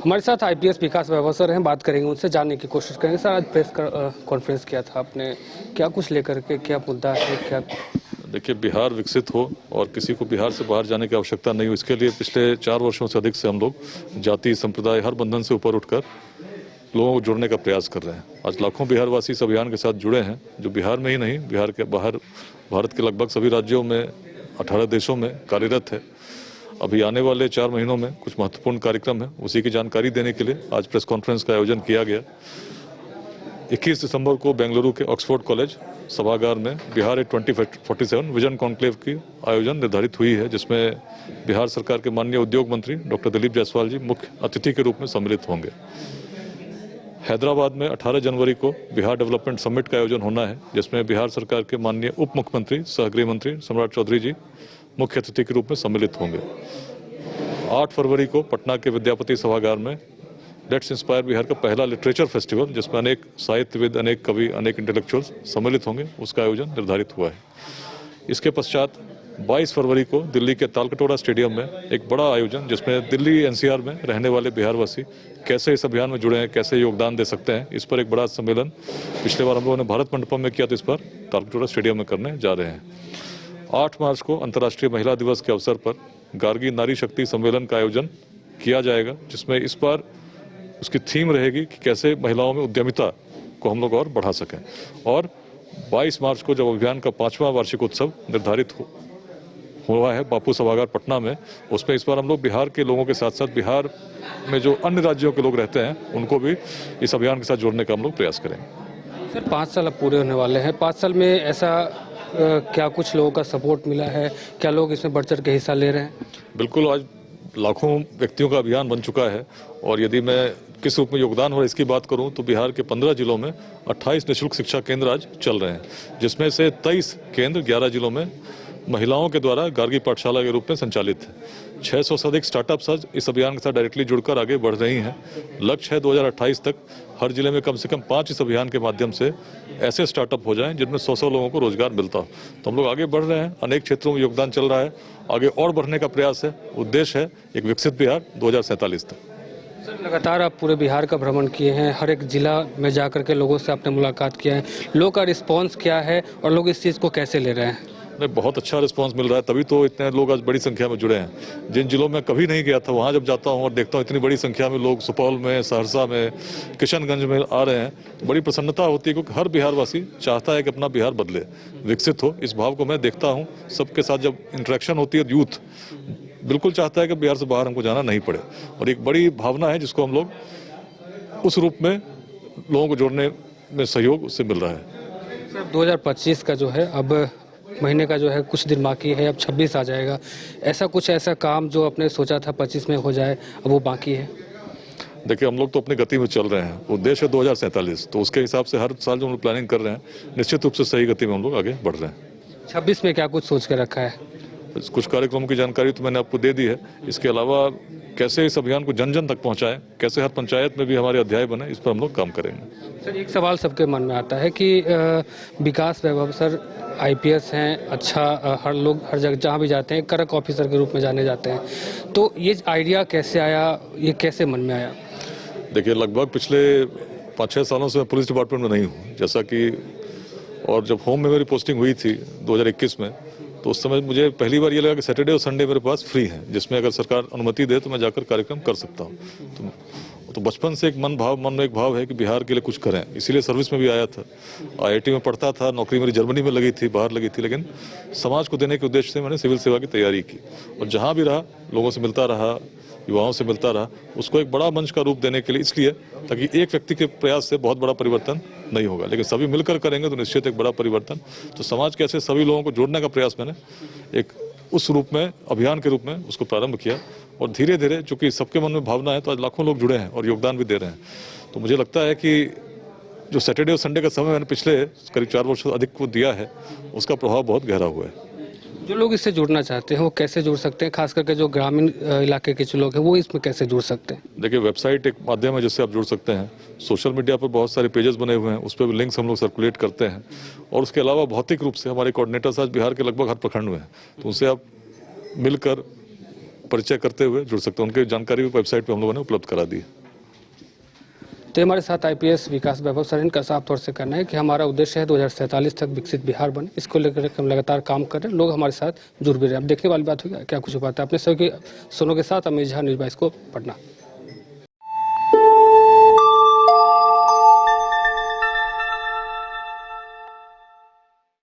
हमारे साथ आईपीएस विकास वैभव सर हैं, बात करेंगे उनसे, जानने की कोशिश करेंगे। सर, आज प्रेस कॉन्फ्रेंस किया था आपने, क्या कुछ लेकर के, क्या मुद्दा है, क्या? देखिए, बिहार विकसित हो और किसी को बिहार से बाहर जाने की आवश्यकता नहीं हो, इसके लिए पिछले 4 वर्षों से अधिक से हम लोग जाति संप्रदाय हर बंधन से ऊपर उठकर लोगों को जोड़ने का प्रयास कर रहे हैं। आज लाखों बिहारवासी इस अभियान के साथ जुड़े हैं, जो बिहार में ही नहीं, बिहार के बाहर भारत के लगभग सभी राज्यों में 18 देशों में कार्यरत है। अभी आने वाले 4 महीनों में कुछ महत्वपूर्ण कार्यक्रम है, उसी की जानकारी देने के लिए आज प्रेस कॉन्फ्रेंस का आयोजन किया गया। 21 दिसंबर को बेंगलुरु के ऑक्सफोर्ड कॉलेज सभागार में बिहार एट 2047 विजन कॉन्क्लेव की आयोजन निर्धारित हुई है, जिसमें बिहार सरकार के माननीय उद्योग मंत्री डॉक्टर दिलीप जायसवाल जी मुख्य अतिथि के रूप में सम्मिलित होंगे। हैदराबाद में 18 जनवरी को बिहार डेवलपमेंट समिट का आयोजन होना है, जिसमें बिहार सरकार के माननीय उप मुख्यमंत्री सह गृह मंत्री सम्राट चौधरी जी मुख्य अतिथि के रूप में सम्मिलित होंगे। 8 फरवरी को पटना के विद्यापति सभागार में लेट्स इंस्पायर बिहार का पहला लिटरेचर फेस्टिवल, जिसमें अनेक साहित्यविद, अनेक कवि, अनेक इंटेलेक्चुअल्स सम्मिलित होंगे, उसका आयोजन निर्धारित हुआ है। इसके पश्चात 22 फरवरी को दिल्ली के तालकटोरा स्टेडियम में एक बड़ा आयोजन, जिसमें दिल्ली एनसीआर में रहने वाले बिहारवासी कैसे इस अभियान में जुड़े हैं, कैसे योगदान दे सकते हैं, इस पर एक बड़ा सम्मेलन पिछले बार हम लोगों ने भारत मंडपम में किया, तो इस पर तालकटोरा स्टेडियम में करने जा रहे हैं। 8 मार्च को अंतर्राष्ट्रीय महिला दिवस के अवसर पर गार्गी नारी शक्ति सम्मेलन का आयोजन किया जाएगा, जिसमें इस बार उसकी थीम रहेगी कि कैसे महिलाओं में उद्यमिता को हम लोग और बढ़ा सकें। और 22 मार्च को जब अभियान का 5वां वार्षिक उत्सव निर्धारित हुआ है बापू सभागार पटना में, उसमें इस बार हम लोग बिहार के लोगों के साथ साथ बिहार में जो अन्य राज्यों के लोग रहते हैं उनको भी इस अभियान के साथ जोड़ने का हम लोग प्रयास करेंगे। सर, 5 साल अब पूरे होने वाले हैं। 5 साल में ऐसा क्या कुछ लोगों का सपोर्ट मिला है? क्या लोग इसमें बढ़ चढ़ के हिस्सा ले रहे हैं? बिल्कुल, आज लाखों व्यक्तियों का अभियान बन चुका है। और यदि मैं किस रूप में योगदान हो रहा है इसकी बात करूं तो बिहार के 15 जिलों में 28 निःशुल्क शिक्षा केंद्र आज चल रहे हैं, जिसमें से 23 केंद्र 11 जिलों में महिलाओं के द्वारा गार्गी पाठशाला के रूप में संचालित है। 600 से अधिक स्टार्टअप्स आज इस अभियान के साथ डायरेक्टली जुड़कर आगे बढ़ रही हैं। लक्ष्य है 2028 तक हर जिले में कम से कम 5 इस अभियान के माध्यम से ऐसे स्टार्टअप हो जाएं जिनमें 100 लोगों को रोजगार मिलता हो। तो हम लोग आगे बढ़ रहे हैं, अनेक क्षेत्रों में योगदान चल रहा है, आगे और बढ़ने का प्रयास है। उद्देश्य है एक विकसित बिहार 2047 तक। सर, लगातार आप पूरे बिहार का भ्रमण किए हैं, हर एक जिला में जाकर के लोगों से आपने मुलाकात किया है, लोगों का रिस्पांस क्या है और लोग इस चीज़ को कैसे ले रहे हैं? नहीं, बहुत अच्छा रिस्पांस मिल रहा है, तभी तो इतने लोग आज बड़ी संख्या में जुड़े हैं। जिन जिलों में कभी नहीं गया था वहाँ जब जाता हूँ और देखता हूँ इतनी बड़ी संख्या में लोग सुपौल में, सहरसा में, किशनगंज में आ रहे हैं, तो बड़ी प्रसन्नता होती है, क्योंकि हर बिहारवासी चाहता है कि अपना बिहार बदले, विकसित हो। इस भाव को मैं देखता हूँ सबके साथ जब इंटरेक्शन होती है। यूथ बिल्कुल चाहता है कि बिहार से बाहर हमको जाना नहीं पड़े, और एक बड़ी भावना है जिसको हम लोग उस रूप में लोगों को जोड़ने में सहयोग उससे मिल रहा है। सर, 2025 का जो है, अब महीने का जो है कुछ दिन बाकी है, अब 26 आ जाएगा। ऐसा काम जो आपने सोचा था 25 में हो जाए, अब वो बाकी है? देखिए, हम लोग तो अपनी गति में चल रहे हैं। उद्देश्य है 2047, तो उसके हिसाब से हर साल जो हम लोग प्लानिंग कर रहे हैं, निश्चित रूप से सही गति में हम लोग आगे बढ़ रहे हैं। 26 में क्या कुछ सोच के रखा है? कुछ कार्यक्रमों की जानकारी तो मैंने आपको दे दी है। इसके अलावा कैसे इस अभियान को जन जन तक पहुंचाएं, कैसे हर पंचायत में भी हमारे अध्याय बने, इस पर हम लोग काम करेंगे। सर, एक सवाल सबके मन में आता है कि विकास वैभव सर आईपीएस हैं, अच्छा, हर लोग हर जगह जहाँ भी जाते हैं करक ऑफिसर के रूप में जाने जाते हैं, तो ये आइडिया कैसे आया, ये कैसे मन में आया? देखिए, लगभग पिछले 5-6 सालों से मैं पुलिस डिपार्टमेंट में नहीं हूँ, जैसा कि, और जब होम में मेरी पोस्टिंग हुई थी 2021 में, तो उस समय मुझे पहली बार ये लगा कि सैटरडे और संडे मेरे पास फ्री है, जिसमें अगर सरकार अनुमति दे तो मैं जाकर कार्यक्रम कर सकता हूँ। तो बचपन से एक मन में एक भाव है कि बिहार के लिए कुछ करें, इसीलिए सर्विस में भी आया था। आईआईटी में पढ़ता था, नौकरी मेरी जर्मनी में लगी थी, बाहर लगी थी, लेकिन समाज को देने के उद्देश्य से मैंने सिविल सेवा की तैयारी की, और जहाँ भी रहा लोगों से मिलता रहा, युवाओं से मिलता रहा, उसको एक बड़ा मंच का रूप देने के लिए, इसलिए ताकि एक व्यक्ति के प्रयास से बहुत बड़ा परिवर्तन नहीं होगा, लेकिन सभी मिलकर करेंगे तो निश्चित एक बड़ा परिवर्तन। तो समाज के ऐसे सभी लोगों को जोड़ने का प्रयास मैंने एक उस रूप में, अभियान के रूप में उसको प्रारंभ किया, और धीरे धीरे चूंकि सबके मन में भावना है तो आज लाखों लोग जुड़े हैं और योगदान भी दे रहे हैं। तो मुझे लगता है कि जो सैटरडे और संडे का समय मैंने पिछले करीब 4 वर्षों से अधिक को दिया है, उसका प्रभाव बहुत गहरा हुआ है। जो लोग इससे जुड़ना चाहते हैं वो कैसे जुड़ सकते हैं, खास करके जो ग्रामीण इलाके के जो लोग हैं वो इसमें कैसे जुड़ सकते हैं? देखिए, वेबसाइट एक माध्यम है जिससे आप जुड़ सकते हैं। सोशल मीडिया पर बहुत सारे पेजेस बने हुए हैं, उस पर भी लिंक्स हम लोग सर्कुलेट करते हैं, और उसके अलावा भौतिक रूप से हमारे कोऑर्डिनेटर्स आज बिहार के लगभग हर प्रखंड में हैं, तो उनसे आप मिलकर परिचय करते हुए जुड़ सकते हैं। उनकी जानकारी भी वेबसाइट पे हम लोगों ने उपलब्ध करा दी है। तो हमारे साथ आईपीएस विकास वैभव सर, इनका साफ तौर से कहना है कि हमारा उद्देश्य है 2047 तक विकसित बिहार बने। इसको लेकर हम लगातार काम कर रहे हैं, लोग हमारे साथ जुड़ भी रहे हैं। अब देखने वाली बात होगी क्या कुछ हो पाता है। अपने सभी सोनों के साथ अमित झा, न्यूज़ 22 को पटना।